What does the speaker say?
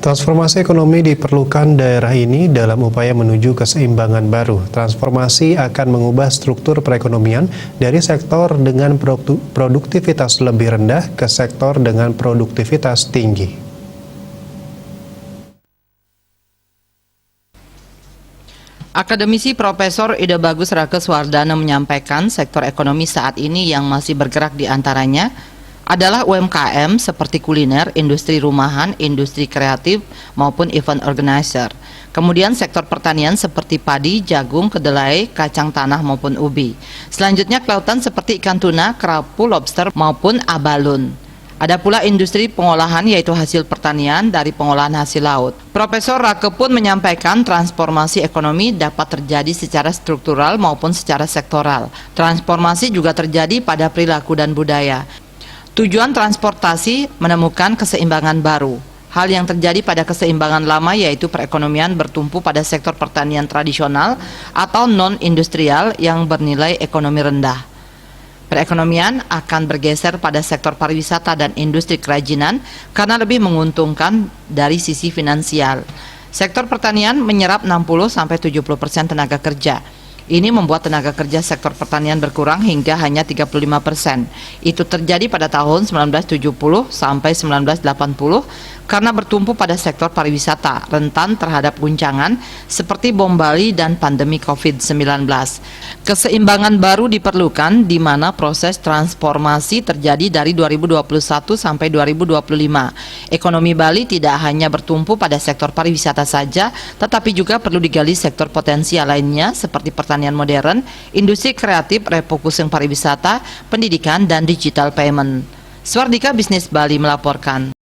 Transformasi ekonomi diperlukan daerah ini dalam upaya menuju keseimbangan baru. Transformasi akan mengubah struktur perekonomian dari sektor dengan produktivitas lebih rendah ke sektor dengan produktivitas tinggi. Akademisi Profesor Ida Bagus Rakeswardana menyampaikan sektor ekonomi saat ini yang masih bergerak di antaranya adalah UMKM seperti kuliner, industri rumahan, industri kreatif, maupun event organizer. Kemudian sektor pertanian seperti padi, jagung, kedelai, kacang tanah maupun ubi. Selanjutnya kelautan seperti ikan tuna, kerapu, lobster maupun abalun. Ada pula industri pengolahan yaitu hasil pertanian dari pengolahan hasil laut. Profesor Rake pun menyampaikan transformasi ekonomi dapat terjadi secara struktural maupun secara sektoral. Transformasi juga terjadi pada perilaku dan budaya. Tujuan transportasi menemukan keseimbangan baru. Hal yang terjadi pada keseimbangan lama yaitu perekonomian bertumpu pada sektor pertanian tradisional atau non-industrial yang bernilai ekonomi rendah. Perekonomian akan bergeser pada sektor pariwisata dan industri kerajinan karena lebih menguntungkan dari sisi finansial. Sektor pertanian menyerap 60-70% tenaga kerja. Ini membuat tenaga kerja sektor pertanian berkurang hingga hanya 35%. Itu terjadi pada tahun 1970 sampai 1980 karena bertumpu pada sektor pariwisata, rentan terhadap guncangan seperti bom Bali dan pandemi COVID-19. Keseimbangan baru diperlukan di mana proses transformasi terjadi dari 2021 sampai 2025. Ekonomi Bali tidak hanya bertumpu pada sektor pariwisata saja, tetapi juga perlu digali sektor potensial lainnya seperti pertanian modern, industri kreatif, refocusing pariwisata, pendidikan, dan digital payment. Swardika Bisnis Bali melaporkan.